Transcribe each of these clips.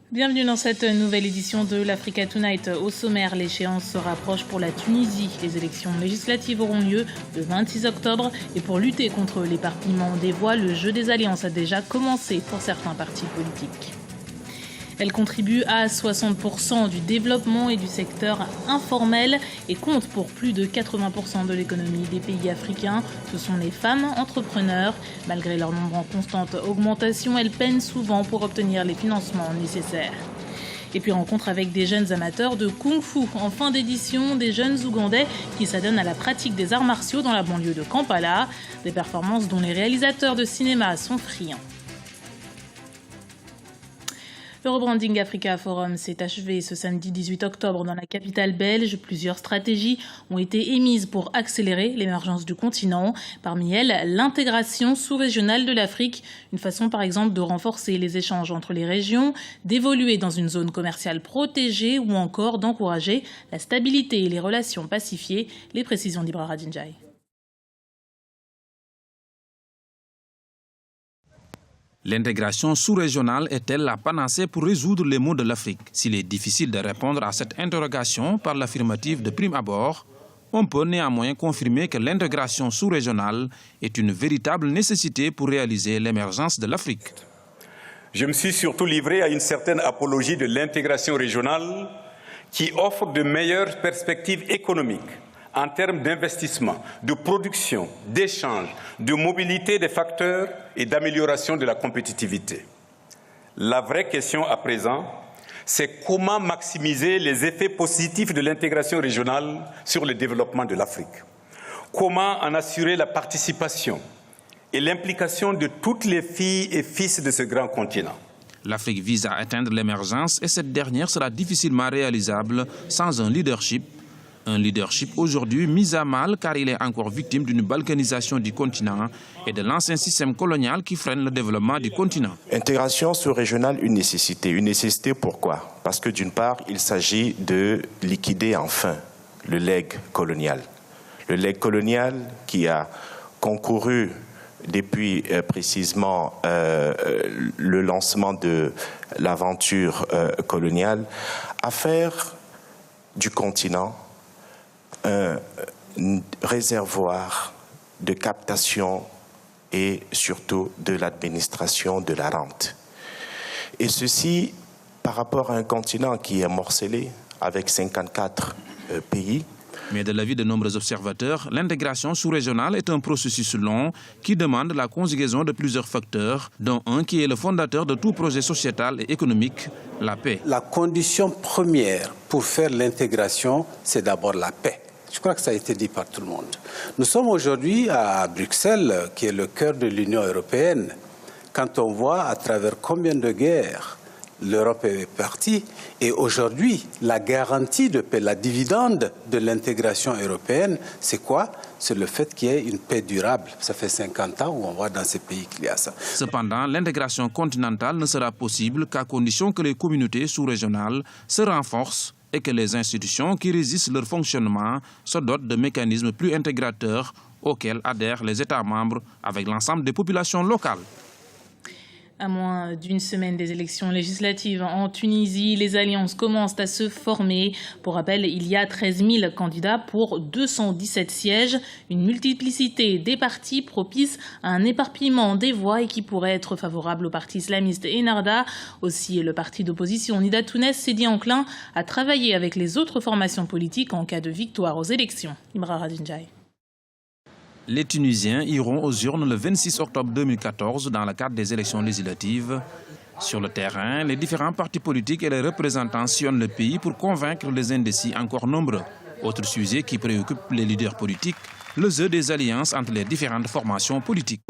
Bienvenue dans cette nouvelle édition de l'Africa Tonight. Au sommaire, l'échéance se rapproche pour la Tunisie. Les élections législatives auront lieu le 26 octobre. Et pour lutter contre l'éparpillement des voix, le jeu des alliances a déjà commencé pour certains partis politiques. Elle contribue à 60% du développement et du secteur informel et compte pour plus de 80% de l'économie des pays africains. Ce sont les femmes entrepreneurs. Malgré leur nombre en constante augmentation, elles peinent souvent pour obtenir les financements nécessaires. Et puis rencontre avec des jeunes amateurs de Kung-Fu. En fin d'édition, des jeunes Ougandais qui s'adonnent à la pratique des arts martiaux dans la banlieue de Kampala. Des performances dont les réalisateurs de cinéma sont friands. Le rebranding Africa Forum s'est achevé ce samedi 18 octobre dans la capitale belge. Plusieurs stratégies ont été émises pour accélérer l'émergence du continent. Parmi elles, l'intégration sous-régionale de l'Afrique, une façon par exemple de renforcer les échanges entre les régions, d'évoluer dans une zone commerciale protégée ou encore d'encourager la stabilité et les relations pacifiées. Les précisions d'Ibra Radinjaï. L'intégration sous-régionale est-elle la panacée pour résoudre les maux de l'Afrique? S'il est difficile de répondre à cette interrogation par l'affirmative de prime abord, on peut néanmoins confirmer que l'intégration sous-régionale est une véritable nécessité pour réaliser l'émergence de l'Afrique. Je me suis surtout livré à une certaine apologie de l'intégration régionale qui offre de meilleures perspectives économiques en termes d'investissement, de production, d'échange, de mobilité des facteurs et d'amélioration de la compétitivité. La vraie question à présent, c'est comment maximiser les effets positifs de l'intégration régionale sur le développement de l'Afrique. Comment en assurer la participation et l'implication de toutes les filles et fils de ce grand continent. L'Afrique vise à atteindre l'émergence et cette dernière sera difficilement réalisable sans un leadership. Un leadership aujourd'hui mis à mal car il est encore victime d'une balkanisation du continent et de l'ancien système colonial qui freine le développement du continent. Intégration sous-régionale, une nécessité. Une nécessité pourquoi? Parce que d'une part, il s'agit de liquider enfin le legs colonial. Le legs colonial qui a concouru depuis précisément le lancement de l'aventure coloniale à faire du continent un réservoir de captation et surtout de l'administration de la rente. Et ceci par rapport à un continent qui est morcelé avec 54 pays. Mais de l'avis de nombreux observateurs, l'intégration sous-régionale est un processus long qui demande la conjugaison de plusieurs facteurs, dont un qui est le fondateur de tout projet sociétal et économique, la paix. La condition première pour faire l'intégration, c'est d'abord la paix. Je crois que ça a été dit par tout le monde. Nous sommes aujourd'hui à Bruxelles, qui est le cœur de l'Union européenne. Quand on voit à travers combien de guerres l'Europe est partie, et aujourd'hui, la garantie de paix, la dividende de l'intégration européenne, c'est quoi? C'est le fait qu'il y ait une paix durable. Ça fait 50 ans où on voit dans ces pays qu'il y a ça. Cependant, l'intégration continentale ne sera possible qu'à condition que les communautés sous-régionales se renforcent et que les institutions qui résistent leur fonctionnement se dotent de mécanismes plus intégrateurs auxquels adhèrent les États membres avec l'ensemble des populations locales. À moins d'une semaine des élections législatives en Tunisie, les alliances commencent à se former. Pour rappel, il y a 13 000 candidats pour 217 sièges. Une multiplicité des partis propice à un éparpillement des voix et qui pourrait être favorable au parti islamiste Ennahda. Aussi, le parti d'opposition Nida Tounes s'est dit enclin à travailler avec les autres formations politiques en cas de victoire aux élections. Ibra Radinjaï. Les Tunisiens iront aux urnes le 26 octobre 2014 dans le cadre des élections législatives. Sur le terrain, les différents partis politiques et les représentants sillonnent le pays pour convaincre les indécis encore nombreux. Autre sujet qui préoccupe les leaders politiques, le jeu des alliances entre les différentes formations politiques.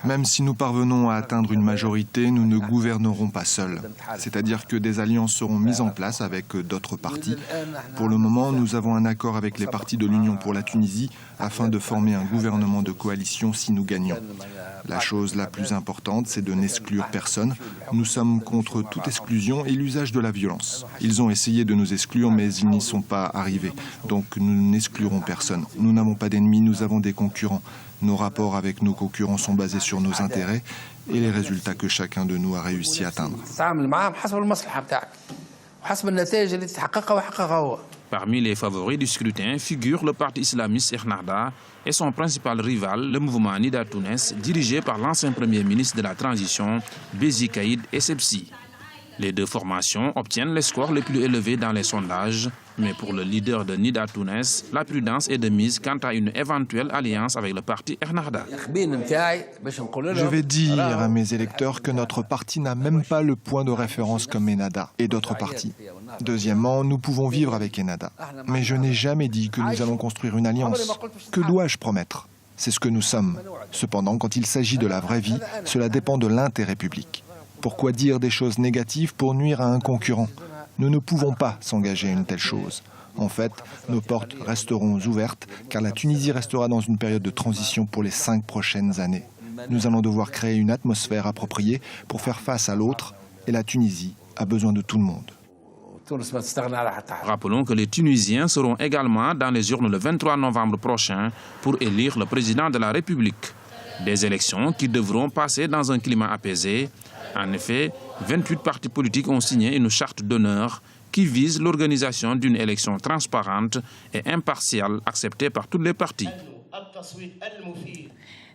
Même si nous parvenons à atteindre une majorité, nous ne gouvernerons pas seuls. C'est-à-dire que des alliances seront mises en place avec d'autres partis. Pour le moment, nous avons un accord avec les partis de l'Union pour la Tunisie afin de former un gouvernement de coalition si nous gagnons. La chose la plus importante, c'est de n'exclure personne. Nous sommes contre toute exclusion et l'usage de la violence. Ils ont essayé de nous exclure, mais ils n'y sont pas arrivés. Donc nous n'exclurons personne. Nous n'avons pas d'ennemis, nous avons des concurrents. Nos rapports avec nos concurrents sont basés sur nos intérêts et les résultats que chacun de nous a réussi à atteindre. Parmi les favoris du scrutin figure le parti islamiste Ennahda et son principal rival, le mouvement Nida Tounes, dirigé par l'ancien premier ministre de la transition, Bézi Caïd Essebsi. Les deux formations obtiennent les scores les plus élevés dans les sondages, mais pour le leader de Nida Tounes, la prudence est de mise quant à une éventuelle alliance avec le parti Ennahda. Je vais dire à mes électeurs que notre parti n'a même pas le point de référence comme Ennahda et d'autres partis. Deuxièmement, nous pouvons vivre avec Ennahda. Mais je n'ai jamais dit que nous allons construire une alliance. Que dois-je promettre? C'est ce que nous sommes. Cependant, quand il s'agit de la vraie vie, cela dépend de l'intérêt public. Pourquoi dire des choses négatives pour nuire à un concurrent? Nous ne pouvons pas s'engager à une telle chose. En fait, nos portes resteront ouvertes car la Tunisie restera dans une période de transition pour les 5 prochaines années. Nous allons devoir créer une atmosphère appropriée pour faire face à l'autre et la Tunisie a besoin de tout le monde. Rappelons que les Tunisiens seront également dans les urnes le 23 novembre prochain pour élire le président de la République. Des élections qui devront passer dans un climat apaisé. En effet, 28 partis politiques ont signé une charte d'honneur qui vise l'organisation d'une élection transparente et impartiale acceptée par tous les partis.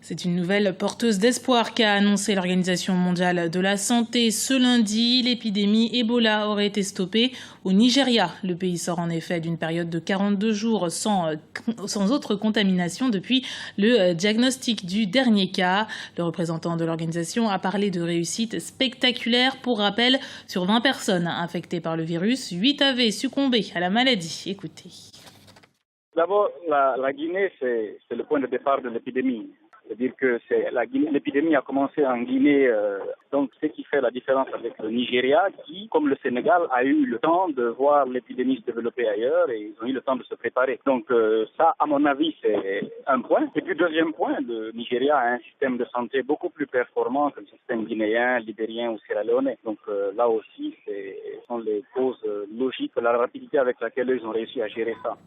C'est une nouvelle porteuse d'espoir qu'a annoncé l'Organisation mondiale de la santé ce lundi. L'épidémie Ebola aurait été stoppée au Nigeria. Le pays sort en effet d'une période de 42 jours sans autre contamination depuis le diagnostic du dernier cas. Le représentant de l'organisation a parlé de réussite spectaculaire. Pour rappel, sur 20 personnes infectées par le virus, 8 avaient succombé à la maladie. Écoutez. D'abord, la Guinée, c'est le point de départ de l'épidémie. C'est-à-dire que l'épidémie a commencé en Guinée, donc ce qui fait la différence avec le Nigeria, qui, comme le Sénégal, a eu le temps de voir l'épidémie se développer ailleurs et ils ont eu le temps de se préparer. Donc ça, à mon avis, c'est un point. Et puis deuxième point, le Nigeria a un système de santé beaucoup plus performant que le système guinéen, libérien ou sierra-léonais. Donc là aussi, ce sont les causes logiques, la rapidité avec laquelle ils ont réussi à gérer ça.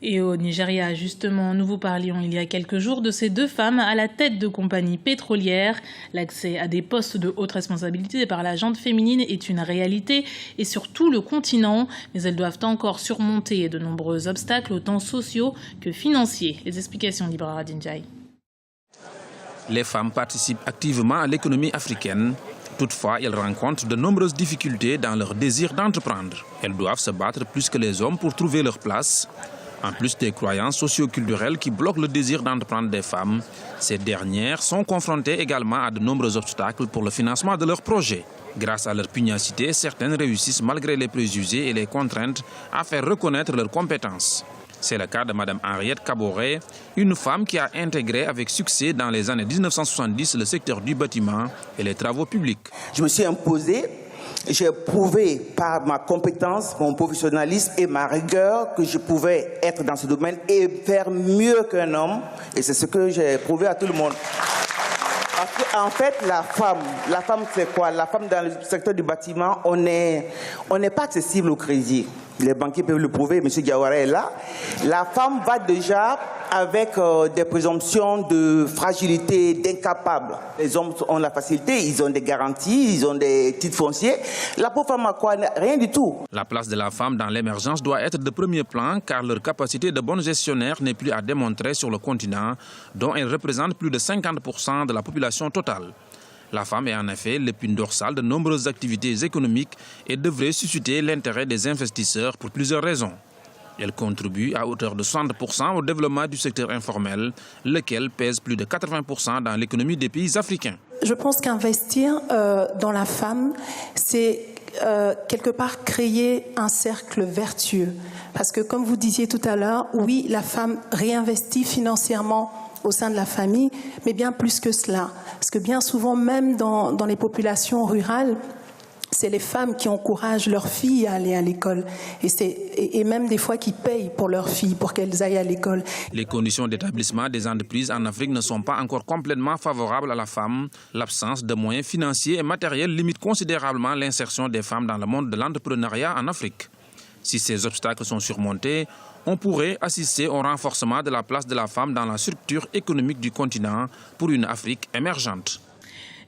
Et au Nigeria, justement, nous vous parlions il y a quelques jours de ces deux femmes à la tête de compagnies pétrolières. L'accès à des postes de haute responsabilité par la gente féminine est une réalité et sur tout le continent. Mais elles doivent encore surmonter de nombreux obstacles, autant sociaux que financiers. Les explications d'Ibra Dinjai. Les femmes participent activement à l'économie africaine. Toutefois, elles rencontrent de nombreuses difficultés dans leur désir d'entreprendre. Elles doivent se battre plus que les hommes pour trouver leur place. En plus des croyances socio-culturelles qui bloquent le désir d'entreprendre des femmes, ces dernières sont confrontées également à de nombreux obstacles pour le financement de leurs projets. Grâce à leur pugnacité, certaines réussissent malgré les préjugés et les contraintes à faire reconnaître leurs compétences. C'est le cas de Mme Henriette Kaboré, une femme qui a intégré avec succès dans les années 1970 le secteur du bâtiment et les travaux publics. Je me suis imposée. J'ai prouvé par ma compétence, mon professionnalisme et ma rigueur que je pouvais être dans ce domaine et faire mieux qu'un homme. Et c'est ce que j'ai prouvé à tout le monde. Parce qu'en fait, la femme c'est quoi? La femme dans le secteur du bâtiment, on n'est pas accessible au crédit. Les banquiers peuvent le prouver, M. Diawara est là. La femme va déjà avec des présomptions de fragilité, d'incapable. Les hommes ont la facilité, ils ont des garanties, ils ont des titres fonciers. La pauvre femme a quoi? Rien du tout. La place de la femme dans l'émergence doit être de premier plan car leur capacité de bonne gestionnaire n'est plus à démontrer sur le continent, dont elle représente plus de 50% de la population totale. La femme est en effet l'épine dorsale de nombreuses activités économiques et devrait susciter l'intérêt des investisseurs pour plusieurs raisons. Elle contribue à hauteur de 60% au développement du secteur informel, lequel pèse plus de 80% dans l'économie des pays africains. Je pense qu'investir dans la femme, c'est quelque part créer un cercle vertueux. Parce que comme vous disiez tout à l'heure, oui, la femme réinvestit financièrement au sein de la famille, mais bien plus que cela. Parce que bien souvent, même dans les populations rurales, c'est les femmes qui encouragent leurs filles à aller à l'école. Et même des fois qui payent pour leurs filles, pour qu'elles aillent à l'école. Les conditions d'établissement des entreprises en Afrique ne sont pas encore complètement favorables à la femme. L'absence de moyens financiers et matériels limite considérablement l'insertion des femmes dans le monde de l'entrepreneuriat en Afrique. Si ces obstacles sont surmontés, on pourrait assister au renforcement de la place de la femme dans la structure économique du continent pour une Afrique émergente.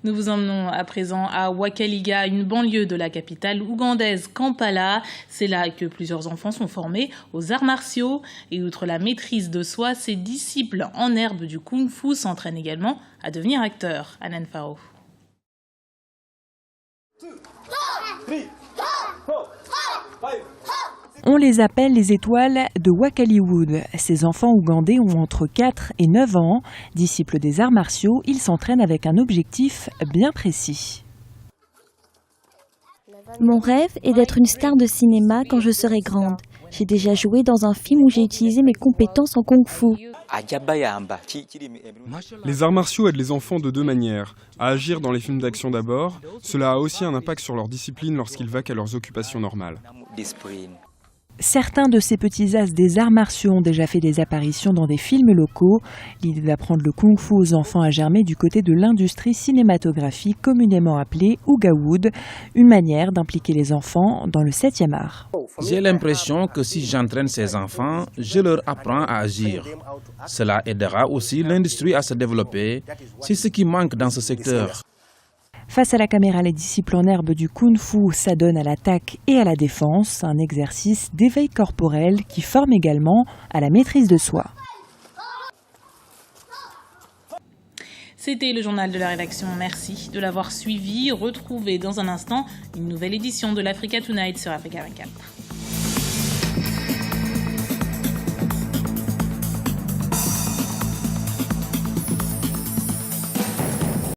Nous vous emmenons à présent à Wakaliga, une banlieue de la capitale ougandaise Kampala. C'est là que plusieurs enfants sont formés aux arts martiaux. Et outre la maîtrise de soi, ces disciples en herbe du kung-fu s'entraînent également à devenir acteurs. Anan Fao. On les appelle les étoiles de Wakaliwood. Ces enfants ougandais ont entre 4 et 9 ans. Disciples des arts martiaux, ils s'entraînent avec un objectif bien précis. Mon rêve est d'être une star de cinéma quand je serai grande. J'ai déjà joué dans un film où j'ai utilisé mes compétences en kung-fu. Les arts martiaux aident les enfants de deux manières. À agir dans les films d'action d'abord, cela a aussi un impact sur leur discipline lorsqu'ils vaquent à leurs occupations normales. Certains de ces petits as des arts martiaux ont déjà fait des apparitions dans des films locaux. L'idée d'apprendre le kung-fu aux enfants a germé du côté de l'industrie cinématographique communément appelée Ougawood, une manière d'impliquer les enfants dans le 7e art. J'ai l'impression que si j'entraîne ces enfants, je leur apprends à agir. Cela aidera aussi l'industrie à se développer. C'est ce qui manque dans ce secteur. Face à la caméra, les disciples en herbe du kung-fu s'adonnent à l'attaque et à la défense, un exercice d'éveil corporel qui forme également à la maîtrise de soi. C'était le journal de la rédaction. Merci de l'avoir suivi. Retrouvez dans un instant une nouvelle édition de l'Africa Tonight sur Africa 24.